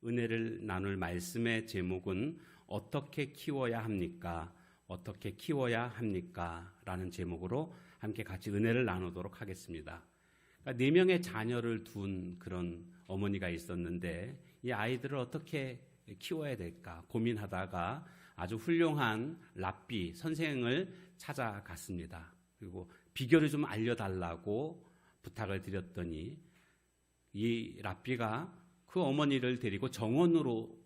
은혜를 나눌 말씀의 제목은 어떻게 키워야 합니까? 어떻게 키워야 합니까? 라는 제목으로 함께 같이 은혜를 나누도록 하겠습니다. 그러니까 4명의 자녀를 둔 그런 어머니가 있었는데 이 아이들을 어떻게 키워야 될까 고민하다가 아주 훌륭한 랍비 선생을 찾아갔습니다. 그리고 비결을 좀 알려달라고 부탁을 드렸더니 이 랍비가 그 어머니를 데리고 정원으로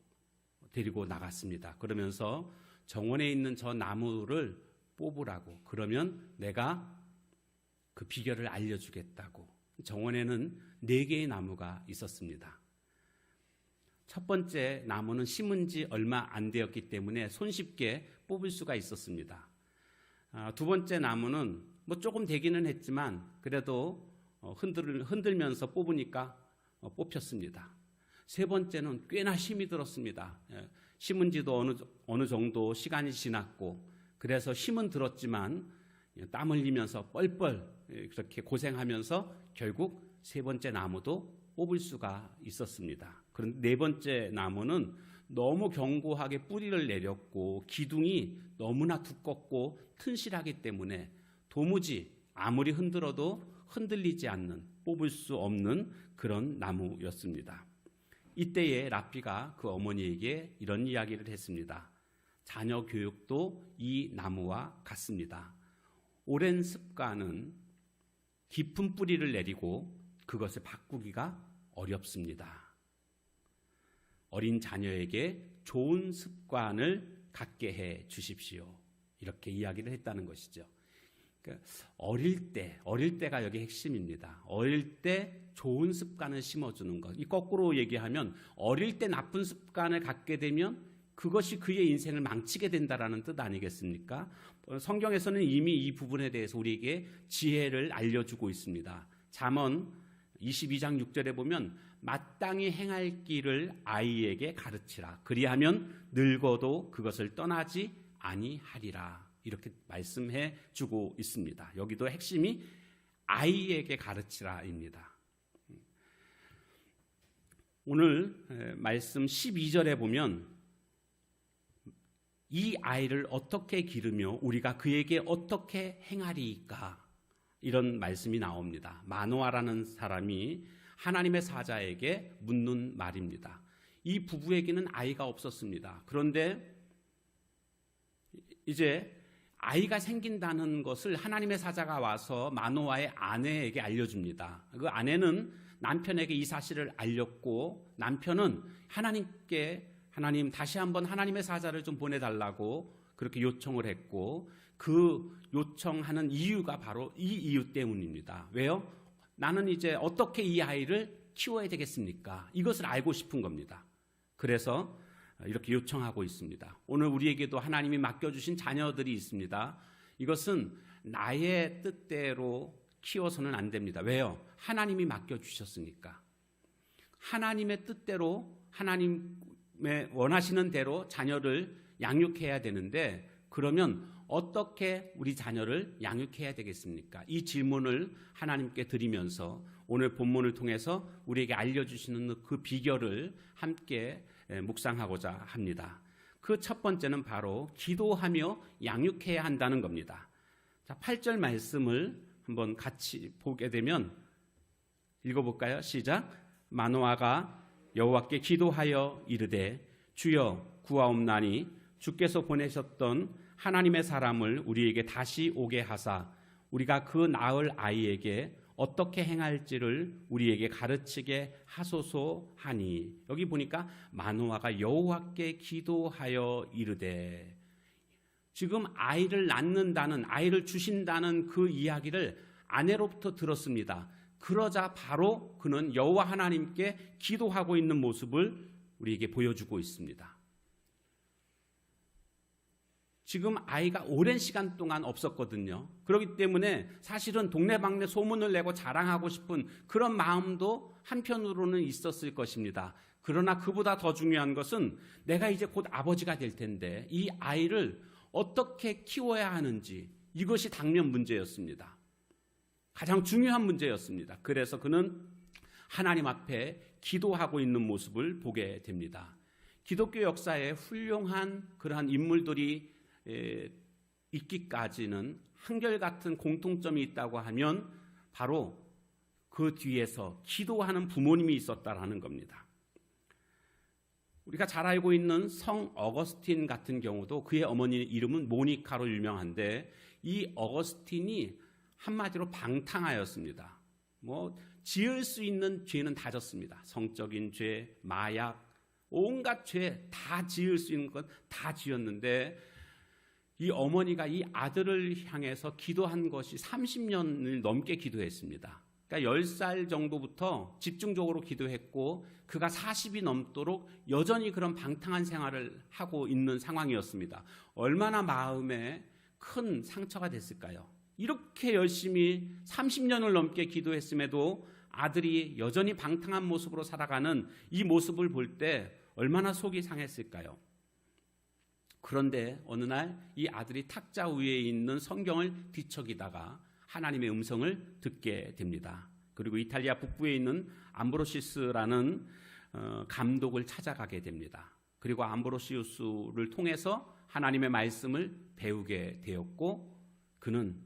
데리고 나갔습니다. 그러면서 정원에 있는 저 나무를 뽑으라고, 그러면 내가 그 비결을 알려주겠다고. 정원에는 4개의 나무가 있었습니다. 첫 번째 나무는 심은 지 얼마 안 되었기 때문에 손쉽게 뽑을 수가 있었습니다. 두 번째 나무는 조금 되기는 했지만 그래도 흔들면서 뽑으니까 뽑혔습니다. 세 번째는 꽤나 힘이 들었습니다. 심은 지도 어느 정도 시간이 지났고 그래서 힘은 들었지만 땀 흘리면서 뻘뻘 그렇게 고생하면서 결국 세 번째 나무도 뽑을 수가 있었습니다. 그런데 네 번째 나무는 너무 견고하게 뿌리를 내렸고 기둥이 너무나 두껍고 튼실하기 때문에 도무지 아무리 흔들어도 흔들리지 않는, 뽑을 수 없는 그런 나무였습니다. 이때에 랍비가 그 어머니에게 이런 이야기를 했습니다. 자녀 교육도 이 나무와 같습니다. 오랜 습관은 깊은 뿌리를 내리고 그것을 바꾸기가 어렵습니다. 어린 자녀에게 좋은 습관을 갖게 해 주십시오. 이렇게 이야기를 했다는 것이죠. 그러니까 어릴 때가 여기 핵심입니다. 어릴 때 좋은 습관을 심어주는 것. 이 거꾸로 얘기하면 어릴 때 나쁜 습관을 갖게 되면 그것이 그의 인생을 망치게 된다라는 뜻 아니겠습니까? 성경에서는 이미 이 부분에 대해서 우리에게 지혜를 알려주고 있습니다. 잠언 22장 6절에 보면 마땅히 행할 길을 아이에게 가르치라. 그리하면 늙어도 그것을 떠나지 아니하리라. 이렇게 말씀해 주고 있습니다. 여기도 핵심이 아이에게 가르치라입니다. 오늘 말씀 12절에 보면 이 아이를 어떻게 기르며 우리가 그에게 어떻게 행하리까? 이런 말씀이 나옵니다. 마노아라는 사람이 하나님의 사자에게 묻는 말입니다. 이 부부에게는 아이가 없었습니다. 그런데 이제 아이가 생긴다는 것을 하나님의 사자가 와서 마노아의 아내에게 알려줍니다. 그 아내는 남편에게 이 사실을 알렸고 남편은 하나님 다시 한번 하나님의 사자를 좀 보내달라고 그렇게 요청을 했고 그 요청하는 이유가 바로 이 이유 때문입니다. 왜요? 나는 이제 어떻게 이 아이를 키워야 되겠습니까? 이것을 알고 싶은 겁니다. 그래서 이렇게 요청하고 있습니다. 오늘 우리에게도 하나님이 맡겨주신 자녀들이 있습니다. 이것은 나의 뜻대로 키워서는 안 됩니다. 왜요? 하나님이 맡겨주셨으니까. 하나님의 뜻대로 하나님의 원하시는 대로 자녀를 양육해야 되는데 그러면 어떻게 우리 자녀를 양육해야 되겠습니까? 이 질문을 하나님께 드리면서 오늘 본문을 통해서 우리에게 알려주시는 그 비결을 함께 묵상하고자 합니다. 그 첫 번째는 바로 기도하며 양육해야 한다는 겁니다. 자, 8절 말씀을 한번 같이 보게 되면 읽어볼까요? 시작. 마노아가 여호와께 기도하여 이르되 주여 구하옵나니 주께서 보내셨던 하나님의 사람을 우리에게 다시 오게 하사 우리가 그 낳을 아이에게 어떻게 행할지를 우리에게 가르치게 하소서 하니 여기 보니까 마노아가 여호와께 기도하여 이르되 지금 아이를 낳는다는 아이를 주신다는 그 이야기를 아내로부터 들었습니다. 그러자 바로 그는 여호와 하나님께 기도하고 있는 모습을 우리에게 보여주고 있습니다. 지금 아이가 오랜 시간 동안 없었거든요. 그렇기 때문에 사실은 동네방네 소문을 내고 자랑하고 싶은 그런 마음도 한편으로는 있었을 것입니다. 그러나 그보다 더 중요한 것은 내가 이제 곧 아버지가 될 텐데 이 아이를 어떻게 키워야 하는지 이것이 당면 문제였습니다. 가장 중요한 문제였습니다. 그래서 그는 하나님 앞에 기도하고 있는 모습을 보게 됩니다. 기독교 역사에 훌륭한 그러한 인물들이 있기까지는 한결같은 공통점이 있다고 하면 바로 그 뒤에서 기도하는 부모님이 있었다라는 겁니다. 우리가 잘 알고 있는 성 어거스틴 같은 경우도 그의 어머니 이름은 모니카로 유명한데 이 어거스틴이 한마디로 방탕하였습니다. 지을 수 있는 죄는 다 졌습니다. 성적인 죄, 마약, 온갖 죄 다 지을 수 있는 것 다 지었는데 이 어머니가 이 아들을 향해서 기도한 것이 30년을 넘게 기도했습니다. 그러니까 10살 정도부터 집중적으로 기도했고 그가 40이 넘도록 여전히 그런 방탕한 생활을 하고 있는 상황이었습니다. 얼마나 마음에 큰 상처가 됐을까요? 이렇게 열심히 30년을 넘게 기도했음에도 아들이 여전히 방탕한 모습으로 살아가는 이 모습을 볼 때 얼마나 속이 상했을까요? 그런데 어느 날 이 아들이 탁자 위에 있는 성경을 뒤척이다가 하나님의 음성을 듣게 됩니다. 그리고 이탈리아 북부에 있는 암브로시스라는 감독을 찾아가게 됩니다. 그리고 암브로시우스를 통해서 하나님의 말씀을 배우게 되었고 그는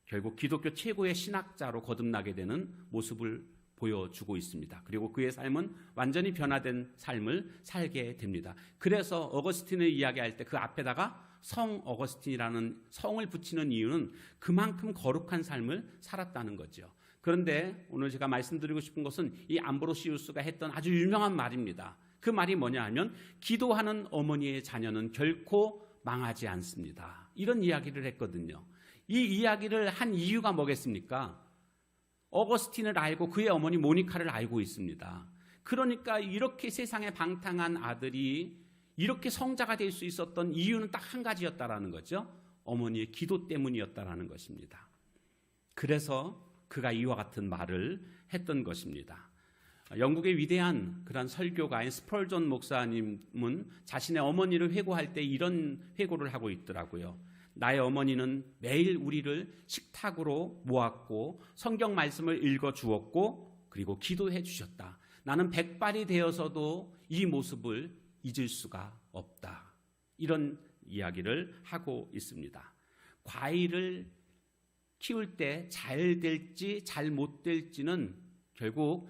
결국 기독교 최고의 신학자로 거듭나게 되는 모습을 보여주고 있습니다. 그리고 그의 삶은 완전히 변화된 삶을 살게 됩니다. 그래서 어거스틴을 이야기할 때 그 앞에다가 성 어거스틴이라는 성을 붙이는 이유는 그만큼 거룩한 삶을 살았다는 거죠. 그런데 오늘 제가 말씀드리고 싶은 것은 이 암브로시우스가 했던 아주 유명한 말입니다. 그 말이 뭐냐 하면 기도하는 어머니의 자녀는 결코 망하지 않습니다. 이런 이야기를 했거든요. 이 이야기를 한 이유가 뭐겠습니까? 어거스틴을 알고 그의 어머니 모니카를 알고 있습니다. 그러니까 이렇게 세상에 방탕한 아들이 이렇게 성자가 될 수 있었던 이유는 딱 한 가지였다라는 거죠. 어머니의 기도 때문이었다라는 것입니다. 그래서 그가 이와 같은 말을 했던 것입니다. 영국의 위대한 그런 설교가인 스펄전 목사님은 자신의 어머니를 회고할 때 이런 회고를 하고 있더라고요. 나의 어머니는 매일 우리를 식탁으로 모았고 성경 말씀을 읽어주었고 그리고 기도해 주셨다. 나는 백발이 되어서도 이 모습을 잊을 수가 없다. 이런 이야기를 하고 있습니다. 과일을 키울 때 잘 될지 잘 못 될지는 결국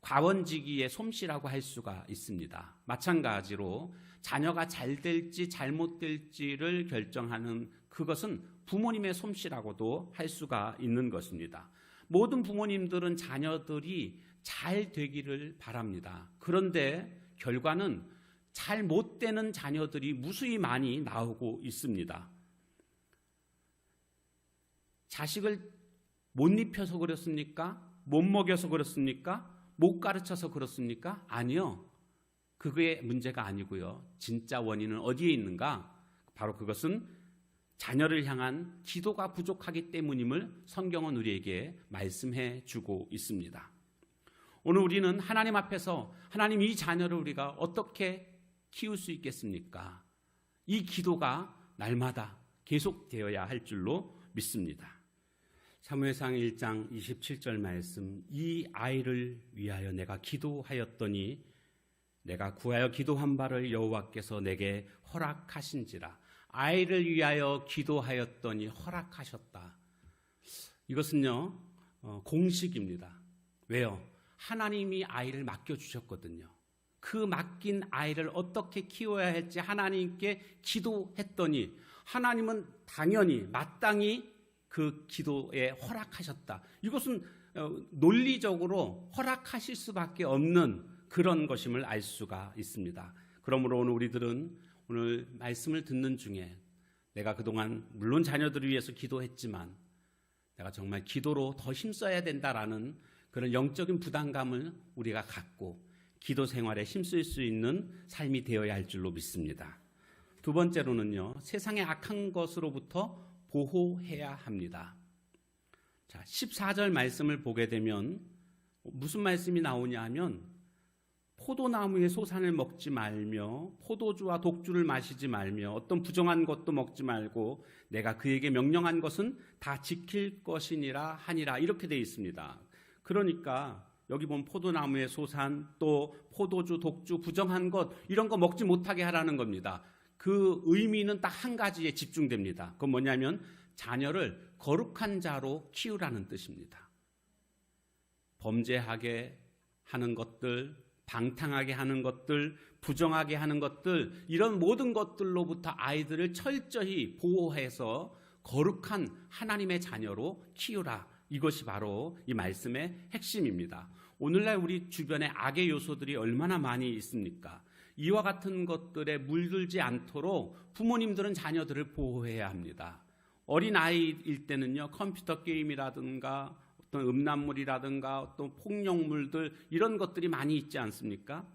과원지기의 솜씨라고 할 수가 있습니다. 마찬가지로 자녀가 잘 될지 잘못 될지를 결정하는 그것은 부모님의 솜씨라고도 할 수가 있는 것입니다. 모든 부모님들은 자녀들이 잘 되기를 바랍니다. 그런데 결과는 잘 못 되는 자녀들이 무수히 많이 나오고 있습니다. 자식을 못 입혀서 그렇습니까? 못 먹여서 그렇습니까? 못 가르쳐서 그렇습니까? 아니요. 그게 문제가 아니고요. 진짜 원인은 어디에 있는가? 바로 그것은 자녀를 향한 기도가 부족하기 때문임을 성경은 우리에게 말씀해 주고 있습니다. 오늘 우리는 하나님 앞에서 하나님 이 자녀를 우리가 어떻게 키울 수 있겠습니까? 이 기도가 날마다 계속되어야 할 줄로 믿습니다. 사무엘상 1장 27절 말씀, 이 아이를 위하여 내가 기도하였더니 내가 구하여 기도한 바를 여호와께서 내게 허락하신지라. 아이를 위하여 기도하였더니 허락하셨다. 이것은요 공식입니다. 왜요? 하나님이 아이를 맡겨주셨거든요. 그 맡긴 아이를 어떻게 키워야 할지 하나님께 기도했더니 하나님은 당연히 마땅히 그 기도에 허락하셨다. 이것은 논리적으로 허락하실 수밖에 없는 그런 것임을 알 수가 있습니다. 그러므로 오늘 우리들은 오늘 말씀을 듣는 중에 내가 그동안 물론 자녀들을 위해서 기도했지만 내가 정말 기도로 더 힘써야 된다라는 그런 영적인 부담감을 우리가 갖고 기도 생활에 힘쓸 수 있는 삶이 되어야 할 줄로 믿습니다. 두 번째로는요, 세상의 악한 것으로부터 보호해야 합니다. 자, 14절 말씀을 보게 되면 무슨 말씀이 나오냐 하면 포도나무의 소산을 먹지 말며 포도주와 독주를 마시지 말며 어떤 부정한 것도 먹지 말고 내가 그에게 명령한 것은 다 지킬 것이니라 하니라 이렇게 되어 있습니다. 그러니까 여기 보면 포도나무의 소산, 또 포도주, 독주, 부정한 것, 이런 거 먹지 못하게 하라는 겁니다. 그 의미는 딱 한 가지에 집중됩니다. 그건 뭐냐면 자녀를 거룩한 자로 키우라는 뜻입니다. 범죄하게 하는 것들, 방탕하게 하는 것들, 부정하게 하는 것들, 이런 모든 것들로부터 아이들을 철저히 보호해서 거룩한 하나님의 자녀로 키우라. 이것이 바로 이 말씀의 핵심입니다. 오늘날 우리 주변에 악의 요소들이 얼마나 많이 있습니까? 이와 같은 것들에 물들지 않도록 부모님들은 자녀들을 보호해야 합니다. 어린아이일 때는요, 컴퓨터 게임이라든가 어떤 음란물이라든가 어떤 폭력물들, 이런 것들이 많이 있지 않습니까?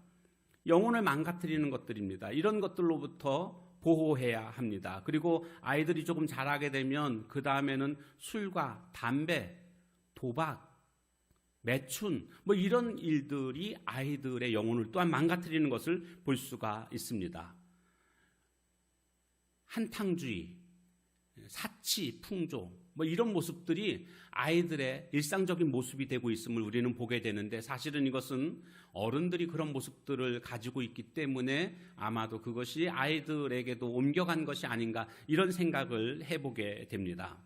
영혼을 망가뜨리는 것들입니다. 이런 것들로부터 보호해야 합니다. 그리고 아이들이 조금 자라게 되면 그 다음에는 술과 담배, 도박, 매춘, 이런 일들이 아이들의 영혼을 또한 망가뜨리는 것을 볼 수가 있습니다. 한탕주의, 사치, 풍조, 이런 모습들이 아이들의 일상적인 모습이 되고 있음을 우리는 보게 되는데, 사실은 이것은 어른들이 그런 모습들을 가지고 있기 때문에 아마도 그것이 아이들에게도 옮겨간 것이 아닌가, 이런 생각을 해보게 됩니다.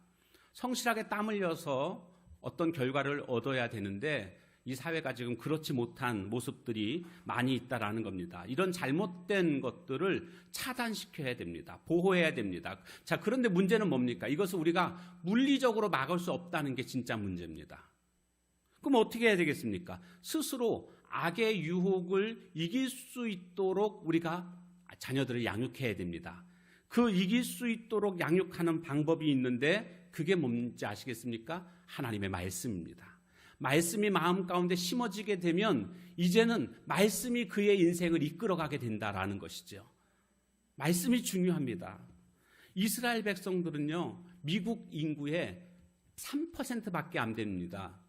성실하게 땀 흘려서 어떤 결과를 얻어야 되는데 이 사회가 지금 그렇지 못한 모습들이 많이 있다라는 겁니다. 이런 잘못된 것들을 차단시켜야 됩니다. 보호해야 됩니다. 자, 그런데 문제는 뭡니까? 이것을 우리가 물리적으로 막을 수 없다는 게 진짜 문제입니다. 그럼 어떻게 해야 되겠습니까? 스스로 악의 유혹을 이길 수 있도록 우리가 자녀들을 양육해야 됩니다. 그 이길 수 있도록 양육하는 방법이 있는데 그게 뭔지 아시겠습니까? 하나님의 말씀입니다. 말씀이 마음 가운데 심어지게 되면 이제는 말씀이 그의 인생을 이끌어가게 된다라는 것이죠. 말씀이 중요합니다. 이스라엘 백성들은요, 미국 인구의 3%밖에 안 됩니다.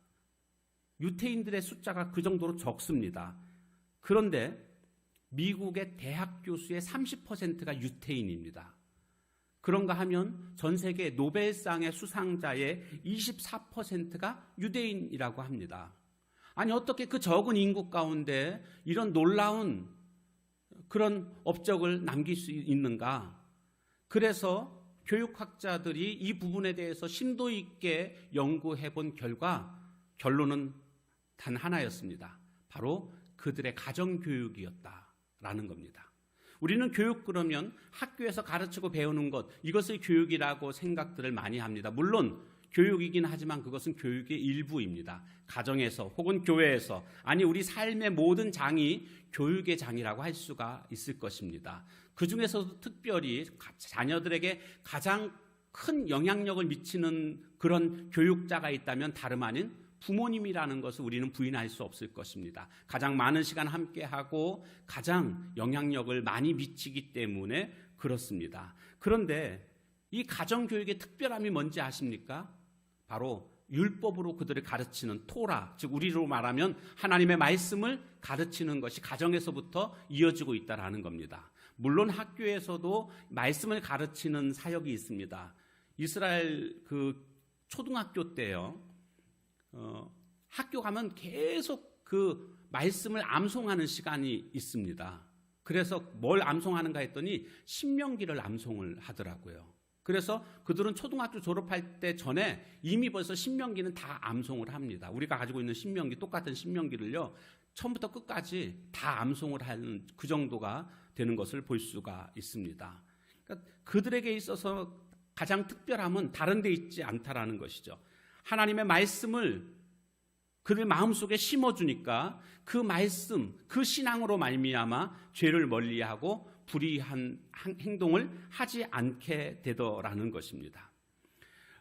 유태인들의 숫자가 그 정도로 적습니다. 그런데 미국의 대학 교수의 30%가 유태인입니다. 그런가 하면 전 세계 노벨상의 수상자의 24%가 유대인이라고 합니다. 아니, 어떻게 그 적은 인구 가운데 이런 놀라운 그런 업적을 남길 수 있는가? 그래서 교육학자들이 이 부분에 대해서 심도 있게 연구해 본 결과 결론은 단 하나였습니다. 바로 그들의 가정교육이었다라는 겁니다. 우리는 교육 그러면 학교에서 가르치고 배우는 것, 이것을 교육이라고 생각들을 많이 합니다. 물론 교육이긴 하지만 그것은 교육의 일부입니다. 가정에서 혹은 교회에서, 아니 우리 삶의 모든 장이 교육의 장이라고 할 수가 있을 것입니다. 그 중에서도 특별히 자녀들에게 가장 큰 영향력을 미치는 그런 교육자가 있다면 다름 아닌 부모님이라는 것을 우리는 부인할 수 없을 것입니다. 가장 많은 시간 함께하고 가장 영향력을 많이 미치기 때문에 그렇습니다. 그런데 이 가정교육의 특별함이 뭔지 아십니까? 바로 율법으로 그들을 가르치는 토라, 즉 우리로 말하면 하나님의 말씀을 가르치는 것이 가정에서부터 이어지고 있다는 겁니다. 물론 학교에서도 말씀을 가르치는 사역이 있습니다. 이스라엘 그 초등학교 때요, 학교 가면 계속 그 말씀을 암송하는 시간이 있습니다. 그래서 뭘 암송하는가 했더니 신명기를 암송을 하더라고요. 그래서 그들은 초등학교 졸업할 때 전에 이미 벌써 신명기는 다 암송을 합니다. 우리가 가지고 있는 신명기, 똑같은 신명기를요, 처음부터 끝까지 다 암송을 하는 그 정도가 되는 것을 볼 수가 있습니다. 그러니까 그들에게 있어서 가장 특별함은 다른 데 있지 않다라는 것이죠. 하나님의 말씀을 그들 마음속에 심어주니까 그 말씀, 그 신앙으로 말미암아 죄를 멀리하고 불의한 행동을 하지 않게 되더라는 것입니다.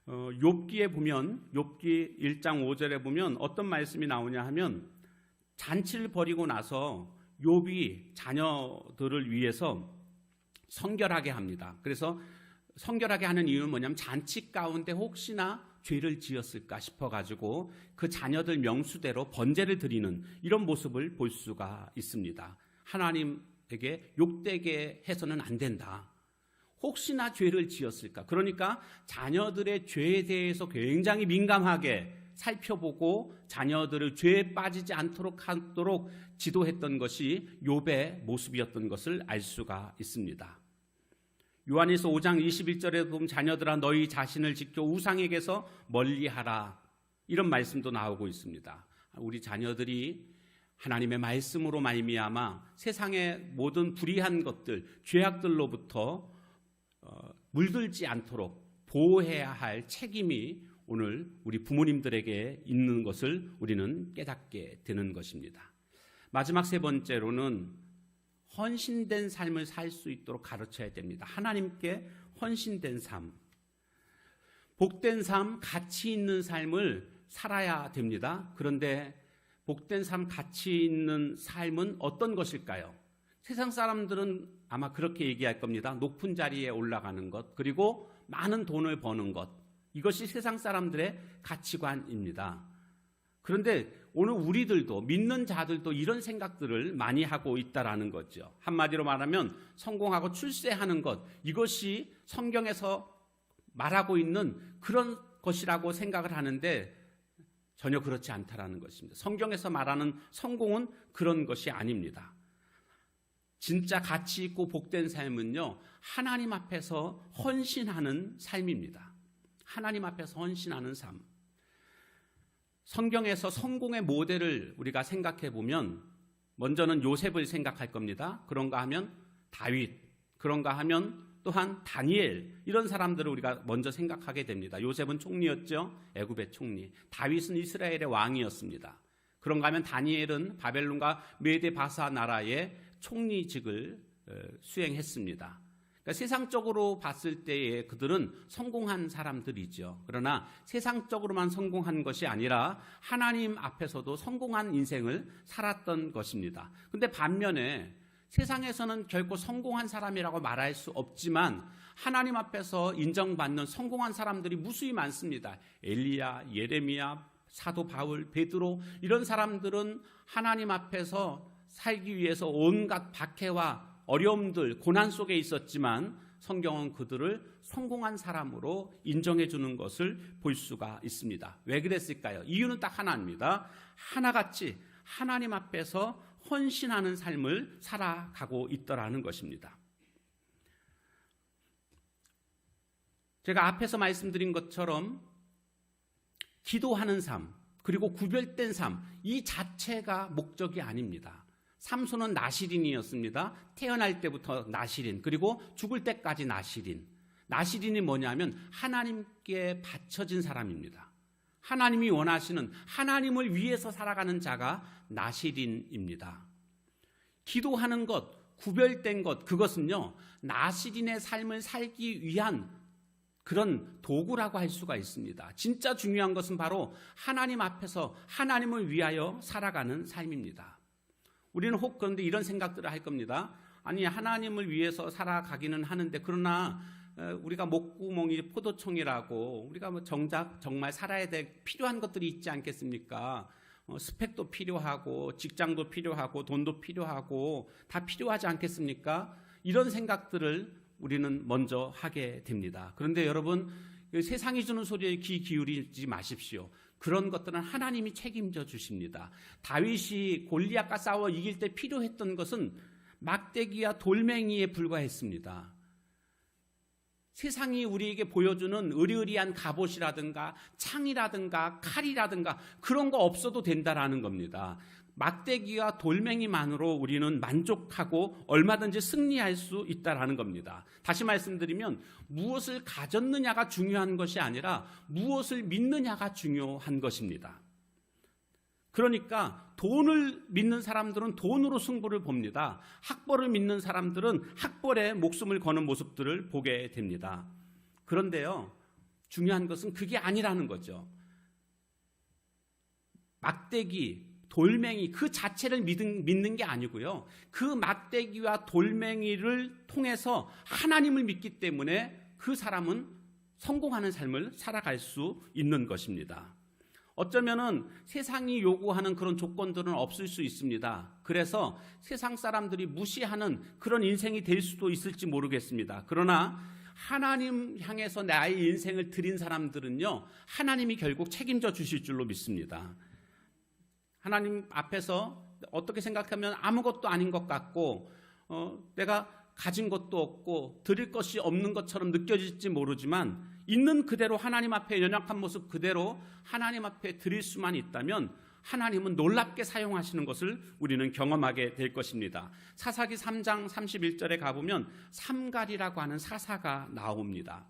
욥기에 보면, 욥기 1장 5절에 보면 어떤 말씀이 나오냐 하면, 잔치를 벌이고 나서 욥이 자녀들을 위해서 성결하게 합니다. 그래서 성결하게 하는 이유는 뭐냐면 잔치 가운데 혹시나 죄를 지었을까 싶어가지고 그 자녀들 명수대로 번제를 드리는 이런 모습을 볼 수가 있습니다. 하나님에게 욕되게 해서는 안 된다. 혹시나 죄를 지었을까? 그러니까 자녀들의 죄에 대해서 굉장히 민감하게 살펴보고 자녀들을 죄에 빠지지 않도록 하도록 지도했던 것이 욥의 모습이었던 것을 알 수가 있습니다. 요한일서 5장 21절에 보면 자녀들아 너희 자신을 지켜 우상에게서 멀리하라, 이런 말씀도 나오고 있습니다. 우리 자녀들이 하나님의 말씀으로 말미암아 세상의 모든 불의한 것들, 죄악들로부터 물들지 않도록 보호해야 할 책임이 오늘 우리 부모님들에게 있는 것을 우리는 깨닫게 되는 것입니다. 마지막 세 번째로는 헌신된 삶을 살 수 있도록 가르쳐야 됩니다. 하나님께 헌신된 삶, 복된 삶, 가치 있는 삶을 살아야 됩니다. 그런데 복된 삶, 가치 있는 삶은 어떤 것일까요? 세상 사람들은 아마 그렇게 얘기할 겁니다. 높은 자리에 올라가는 것, 그리고 많은 돈을 버는 것, 이것이 세상 사람들의 가치관입니다. 그런데 오늘 우리들도, 믿는 자들도 이런 생각들을 많이 하고 있다라는 거죠. 한마디로 말하면 성공하고 출세하는 것, 이것이 성경에서 말하고 있는 그런 것이라고 생각을 하는데 전혀 그렇지 않다라는 것입니다. 성경에서 말하는 성공은 그런 것이 아닙니다. 진짜 가치 있고 복된 삶은요, 하나님 앞에서 헌신하는 삶입니다. 하나님 앞에서 헌신하는 삶. 성경에서 성공의 모델을 우리가 생각해 보면 먼저는 요셉을 생각할 겁니다. 그런가 하면 다윗, 그런가 하면 또한 다니엘, 이런 사람들을 우리가 먼저 생각하게 됩니다. 요셉은 총리였죠. 애굽의 총리. 다윗은 이스라엘의 왕이었습니다. 그런가 하면 다니엘은 바벨론과 메데 바사 나라의 총리직을 수행했습니다. 그러니까 세상적으로 봤을 때에 그들은 성공한 사람들이죠. 그러나 세상적으로만 성공한 것이 아니라 하나님 앞에서도 성공한 인생을 살았던 것입니다. 그런데 반면에 세상에서는 결코 성공한 사람이라고 말할 수 없지만 하나님 앞에서 인정받는 성공한 사람들이 무수히 많습니다. 엘리야, 예레미야, 사도 바울, 베드로, 이런 사람들은 하나님 앞에서 살기 위해서 온갖 박해와 어려움들, 고난 속에 있었지만 성경은 그들을 성공한 사람으로 인정해 주는 것을 볼 수가 있습니다. 왜 그랬을까요? 이유는 딱 하나입니다. 하나같이 하나님 앞에서 헌신하는 삶을 살아가고 있더라는 것입니다. 제가 앞에서 말씀드린 것처럼 기도하는 삶, 그리고 구별된 삶, 이 자체가 목적이 아닙니다. 삼손은 나시린이었습니다. 태어날 때부터 나시린, 그리고 죽을 때까지 나시린. 나시린이 뭐냐면 하나님께 바쳐진 사람입니다. 하나님이 원하시는, 하나님을 위해서 살아가는 자가 나시린입니다. 기도하는 것, 구별된 것, 그것은요, 나시린의 삶을 살기 위한 그런 도구라고 할 수가 있습니다. 진짜 중요한 것은 바로 하나님 앞에서 하나님을 위하여 살아가는 삶입니다. 우리는 혹 그런데 이런 생각들을 할 겁니다. 아니, 하나님을 위해서 살아가기는 하는데 그러나 우리가 목구멍이 포도청이라고 우리가 뭐 정말 살아야 될 필요한 것들이 있지 않겠습니까? 스펙도 필요하고 직장도 필요하고 돈도 필요하고 다 필요하지 않겠습니까? 이런 생각들을 우리는 먼저 하게 됩니다. 그런데 여러분, 세상이 주는 소리에 귀 기울이지 마십시오. 그런 것들은 하나님이 책임져 주십니다. 다윗이 골리앗과 싸워 이길 때 필요했던 것은 막대기와 돌멩이에 불과했습니다. 세상이 우리에게 보여주는 의리의리한 갑옷이라든가 창이라든가 칼이라든가 그런 거 없어도 된다라는 겁니다. 막대기와 돌멩이만으로 우리는 만족하고 얼마든지 승리할 수 있다라는 겁니다. 다시 말씀드리면 무엇을 가졌느냐가 중요한 것이 아니라 무엇을 믿느냐가 중요한 것입니다. 그러니까 돈을 믿는 사람들은 돈으로 승부를 봅니다. 학벌을 믿는 사람들은 학벌에 목숨을 거는 모습들을 보게 됩니다. 그런데요, 중요한 것은 그게 아니라는 거죠. 막대기, 돌멩이 그 자체를 믿는 게 아니고요. 그 막대기와 돌멩이를 통해서 하나님을 믿기 때문에 그 사람은 성공하는 삶을 살아갈 수 있는 것입니다. 어쩌면은 세상이 요구하는 그런 조건들은 없을 수 있습니다. 그래서 세상 사람들이 무시하는 그런 인생이 될 수도 있을지 모르겠습니다. 그러나 하나님 향해서 나의 인생을 드린 사람들은요, 하나님이 결국 책임져 주실 줄로 믿습니다. 하나님 앞에서 어떻게 생각하면 아무것도 아닌 것 같고 내가 가진 것도 없고 드릴 것이 없는 것처럼 느껴질지 모르지만 있는 그대로 하나님 앞에 연약한 모습 그대로 하나님 앞에 드릴 수만 있다면 하나님은 놀랍게 사용하시는 것을 우리는 경험하게 될 것입니다. 사사기 3장 31절에 가보면 삼갈이라고 하는 사사가 나옵니다.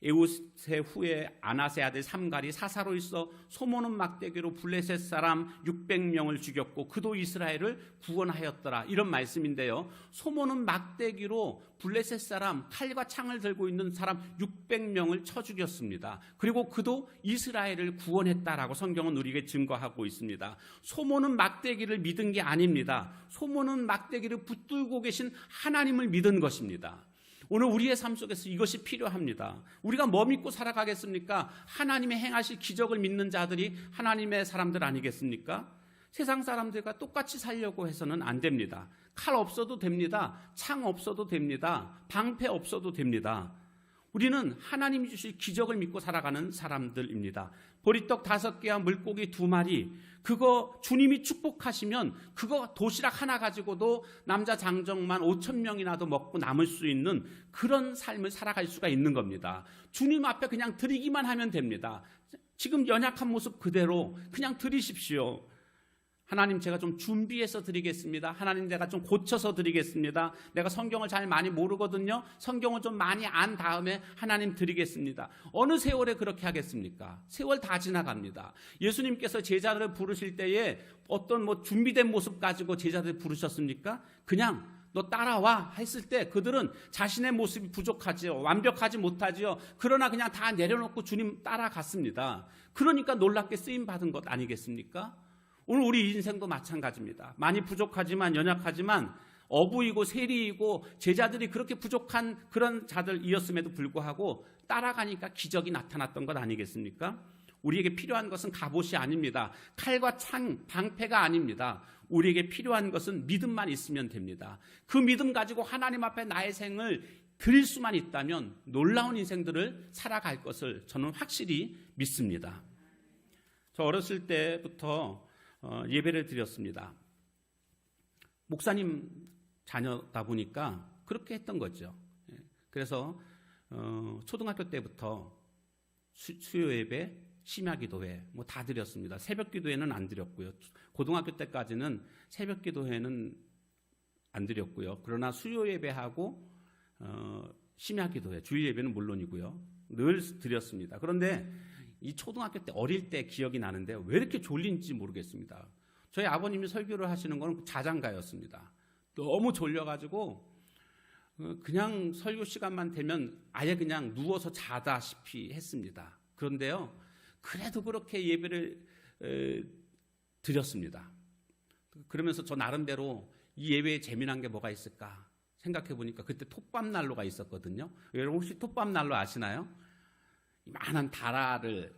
에우세 후에 아나세 아들 삼갈이 사사로 있어 소모는 막대기로 블레셋 사람 600명을 죽였고 그도 이스라엘을 구원하였더라, 이런 말씀인데요. 소모는 막대기로 블레셋 사람, 칼과 창을 들고 있는 사람 600명을 쳐 죽였습니다. 그리고 그도 이스라엘을 구원했다라고 성경은 우리에게 증거하고 있습니다. 소모는 막대기를 믿은 게 아닙니다. 소모는 막대기를 붙들고 계신 하나님을 믿은 것입니다. 오늘 우리의 삶 속에서 이것이 필요합니다. 우리가 뭐 믿고 살아가겠습니까? 하나님의 행하실 기적을 믿는 자들이 하나님의 사람들 아니겠습니까? 세상 사람들과 똑같이 살려고 해서는 안 됩니다. 칼 없어도 됩니다. 창 없어도 됩니다. 방패 없어도 됩니다. 우리는 하나님이 주실 기적을 믿고 살아가는 사람들입니다. 보리떡 5개와 물고기 2마리, 그거 주님이 축복하시면 그거 도시락 하나 가지고도 남자 장정만 5,000명이나도 먹고 남을 수 있는 그런 삶을 살아갈 수가 있는 겁니다. 주님 앞에 그냥 드리기만 하면 됩니다. 지금 연약한 모습 그대로 그냥 드리십시오. 하나님, 제가 좀 준비해서 드리겠습니다. 하나님, 제가 좀 고쳐서 드리겠습니다. 내가 성경을 잘 많이 모르거든요. 성경을 좀 많이 안 다음에 하나님 드리겠습니다. 어느 세월에 그렇게 하겠습니까? 세월 다 지나갑니다. 예수님께서 제자들을 부르실 때에 어떤 준비된 모습 가지고 제자들을 부르셨습니까? 그냥 너 따라와 했을 때 그들은 자신의 모습이 부족하지요, 완벽하지 못하지요. 그러나 그냥 다 내려놓고 주님 따라갔습니다. 그러니까 놀랍게 쓰임받은 것 아니겠습니까? 오늘 우리 인생도 마찬가지입니다. 많이 부족하지만, 연약하지만, 어부이고 세리이고 제자들이 그렇게 부족한 그런 자들이었음에도 불구하고 따라가니까 기적이 나타났던 것 아니겠습니까? 우리에게 필요한 것은 갑옷이 아닙니다. 칼과 창, 방패가 아닙니다. 우리에게 필요한 것은 믿음만 있으면 됩니다. 그 믿음 가지고 하나님 앞에 나의 생을 드릴 수만 있다면 놀라운 인생들을 살아갈 것을 저는 확실히 믿습니다. 저 어렸을 때부터 예배를 드렸습니다. 목사님 자녀다 보니까 그렇게 했던 거죠. 그래서 초등학교 때부터 수요 예배, 심야 기도회 다 드렸습니다. 새벽 기도회는 안 드렸고요. 고등학교 때까지는 새벽 기도회는 안 드렸고요. 그러나 수요 예배하고 심야 기도회, 주일 예배는 물론이고요. 늘 드렸습니다. 그런데 이 초등학교 때 어릴 때 기억이 나는데 왜 이렇게 졸린지 모르겠습니다. 저희 아버님이 설교를 하시는 건 자장가였습니다. 너무 졸려가지고 그냥 설교 시간만 되면 아예 그냥 누워서 자다시피 했습니다. 그런데요, 그래도 그렇게 예배를 드렸습니다. 그러면서 저 나름대로 이 예배에 재미난 게 뭐가 있을까 생각해 보니까 그때 톱밥난로가 있었거든요. 여러분 혹시 톱밥난로 아시나요? 많은 다라를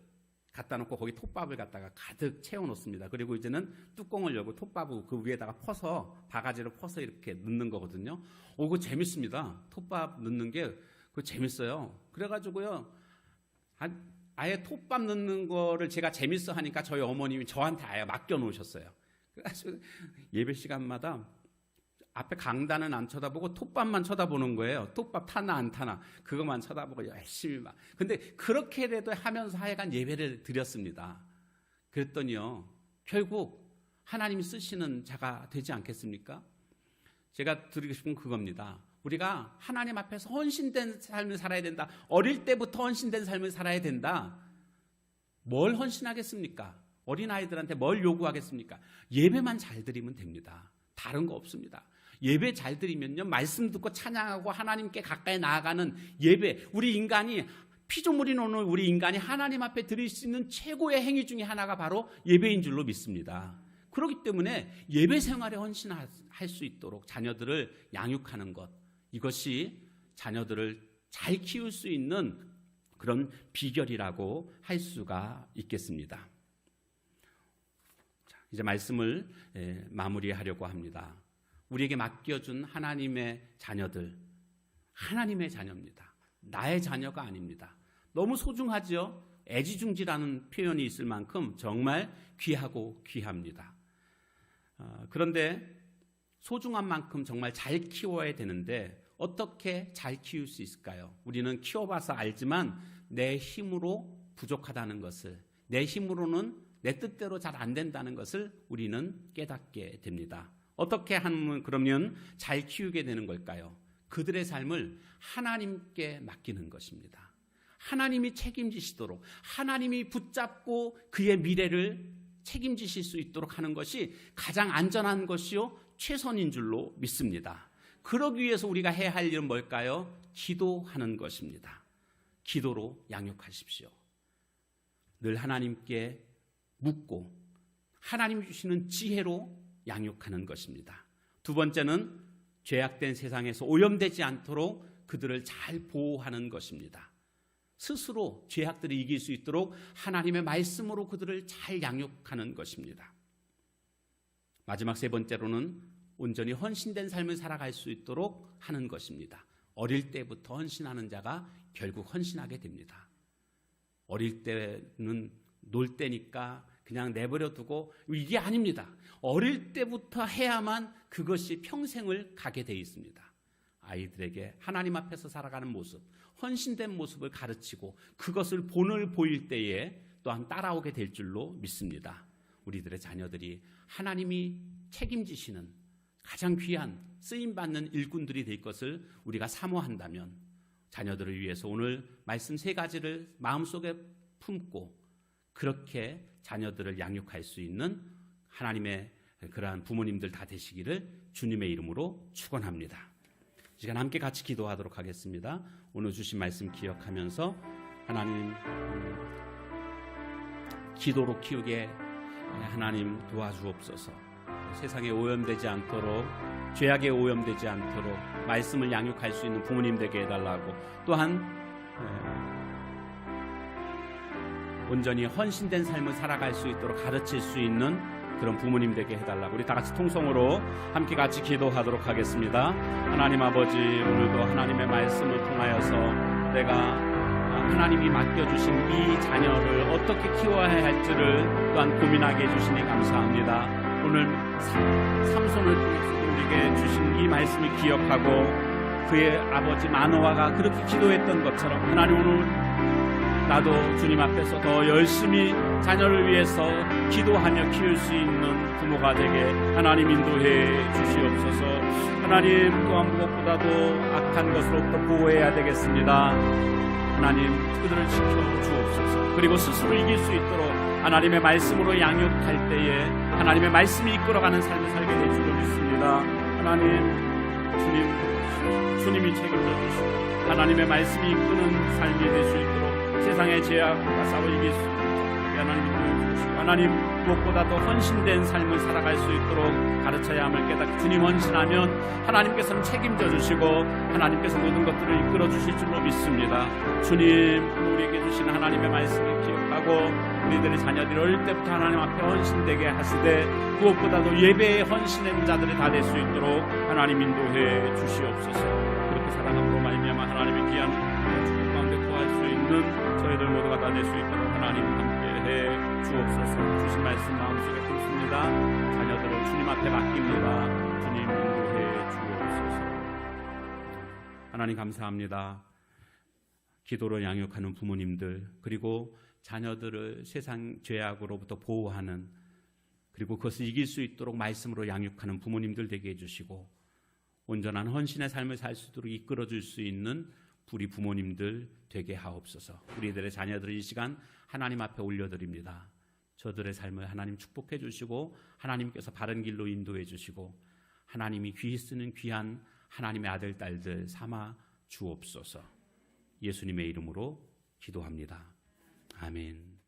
갖다 놓고 거기 톱밥을 갖다가 가득 채워 놓습니다. 그리고 이제는 뚜껑을 열고 톱밥을 그 위에다가 퍼서, 바가지로 퍼서 이렇게 넣는 거거든요. 그거 재밌습니다. 톱밥 넣는 게 그거 재밌어요. 그래가지고요, 아예 톱밥 넣는 거를 제가 재밌어 하니까 저희 어머님이 저한테 아예 맡겨 놓으셨어요. 그래가지고 예배 시간마다 앞에 강단은 안 쳐다보고 톱밥만 쳐다보는 거예요. 톱밥 타나 안 타나 그것만 쳐다보고 열심히 막. 근데 그렇게라도 하면서 하여간 예배를 드렸습니다. 그랬더니요, 결국 하나님이 쓰시는 자가 되지 않겠습니까? 제가 드리고 싶은 그겁니다. 우리가 하나님 앞에서 헌신된 삶을 살아야 된다. 어릴 때부터 헌신된 삶을 살아야 된다. 뭘 헌신하겠습니까? 어린아이들한테 뭘 요구하겠습니까? 예배만 잘 드리면 됩니다. 다른 거 없습니다. 예배 잘 드리면요, 말씀 듣고 찬양하고 하나님께 가까이 나아가는 예배, 우리 인간이 피조물이 노는 우리 인간이 하나님 앞에 드릴 수 있는 최고의 행위 중에 하나가 바로 예배인 줄로 믿습니다. 그렇기 때문에 예배 생활에 헌신할 수 있도록 자녀들을 양육하는 것, 이것이 자녀들을 잘 키울 수 있는 그런 비결이라고 할 수가 있겠습니다. 이제 말씀을 마무리하려고 합니다. 우리에게 맡겨준 하나님의 자녀들, 하나님의 자녀입니다. 나의 자녀가 아닙니다. 너무 소중하죠. 애지중지라는 표현이 있을 만큼 정말 귀하고 귀합니다. 그런데 소중한 만큼 정말 잘 키워야 되는데 어떻게 잘 키울 수 있을까요? 우리는 키워봐서 알지만 내 힘으로 부족하다는 것을, 내 힘으로는 내 뜻대로 잘 안 된다는 것을 우리는 깨닫게 됩니다. 어떻게 하면 그러면 잘 키우게 되는 걸까요? 그들의 삶을 하나님께 맡기는 것입니다. 하나님이 책임지시도록, 하나님이 붙잡고 그의 미래를 책임지실 수 있도록 하는 것이 가장 안전한 것이요 최선인 줄로 믿습니다. 그러기 위해서 우리가 해야 할 일은 뭘까요? 기도하는 것입니다. 기도로 양육하십시오. 늘 하나님께 묻고 하나님이 주시는 지혜로 양육하는 것입니다. 두 번째는 죄악된 세상에서 오염되지 않도록 그들을 잘 보호하는 것입니다. 스스로 죄악들을 이길 수 있도록 하나님의 말씀으로 그들을 잘 양육하는 것입니다. 마지막 세 번째로는 온전히 헌신된 삶을 살아갈 수 있도록 하는 것입니다. 어릴 때부터 헌신하는 자가 결국 헌신하게 됩니다. 어릴 때는 놀 때니까 그냥 내버려 두고 이게 아닙니다. 어릴 때부터 해야만 그것이 평생을 가게 돼 있습니다. 아이들에게 하나님 앞에서 살아가는 모습, 헌신된 모습을 가르치고 그것을 본을 보일 때에 또한 따라오게 될 줄로 믿습니다. 우리들의 자녀들이 하나님이 책임지시는 가장 귀한 쓰임받는 일꾼들이 될 것을 우리가 사모한다면 자녀들을 위해서 오늘 말씀 세 가지를 마음속에 품고 그렇게 자녀들을 양육할 수 있는 하나님의 그러한 부모님들 다 되시기를 주님의 이름으로 축원합니다. 이 시간 함께 같이 기도하도록 하겠습니다. 오늘 주신 말씀 기억하면서 하나님 기도로 키우게 하나님 도와주옵소서. 세상에 오염되지 않도록, 죄악에 오염되지 않도록 말씀을 양육할 수 있는 부모님 되게 해달라고, 또한 온전히 헌신된 삶을 살아갈 수 있도록 가르칠 수 있는 그런 부모님 되게 해달라고 우리 다 같이 통성으로 함께 같이 기도하도록 하겠습니다. 하나님 아버지, 오늘도 하나님의 말씀을 통하여서 내가 하나님이 맡겨주신 이 자녀를 어떻게 키워야 할지를 또한 고민하게 해주시니 감사합니다. 오늘 삼손을 통해서 우리에게 주신 이 말씀을 기억하고 그의 아버지 마노아가 그렇게 기도했던 것처럼 하나님 오늘 나도 주님 앞에서 더 열심히 자녀를 위해서 기도하며 키울 수 있는 부모가 되게 하나님 인도해 주시옵소서. 하나님 또한 무엇보다도 악한 것으로부터 보호해야 되겠습니다. 하나님 그들을 지켜 주옵소서. 그리고 스스로 이길 수 있도록 하나님의 말씀으로 양육할 때에 하나님의 말씀이 이끌어가는 삶을 살게 될 줄로 믿습니다. 하나님 주님이 책임져 주시고 하나님의 말씀이 이끄는 삶이 될 수 있도록 세상의 죄악과 싸워 이길 수 있도록 하나님 인도해 주시고 하나님 무엇보다도 헌신된 삶을 살아갈 수 있도록 가르쳐야 함을 깨닫고 주님 헌신하면 하나님께서는 책임져 주시고 하나님께서 모든 것들을 이끌어 주실 줄로 믿습니다. 주님 우리에게 주신 하나님의 말씀을 기억하고 우리들의 자녀들이 어릴 때부터 하나님 앞에 헌신되게 하시되 무엇보다도 예배에 헌신된 자들이 다 될 수 있도록 하나님 인도해 주시옵소서. 그렇게 살아감으로 말미암아 하나님의 귀한 축복 가운데 구할 수 있는 저희들 모두가 다 될 수 있도록 하나님 함께해 주옵소서. 주신 말씀 마음속에 품습니다. 자녀들을 주님 앞에 맡깁니다. 주님 인도해 주옵소서. 하나님 감사합니다. 기도로 양육하는 부모님들, 그리고 자녀들을 세상 죄악으로부터 보호하는, 그리고 그것을 이길 수 있도록 말씀으로 양육하는 부모님들 되게 해주시고 온전한 헌신의 삶을 살 수 있도록 이끌어줄 수 있는 우리 부모님들 되게 하옵소서. 우리들의 자녀들을 이 시간 하나님 앞에 올려드립니다. 저들의 삶을 하나님 축복해 주시고 하나님께서 바른 길로 인도해 주시고 하나님이 귀히 쓰는 귀한 하나님의 아들 딸들 삼아 주옵소서. 예수님의 이름으로 기도합니다. 아멘.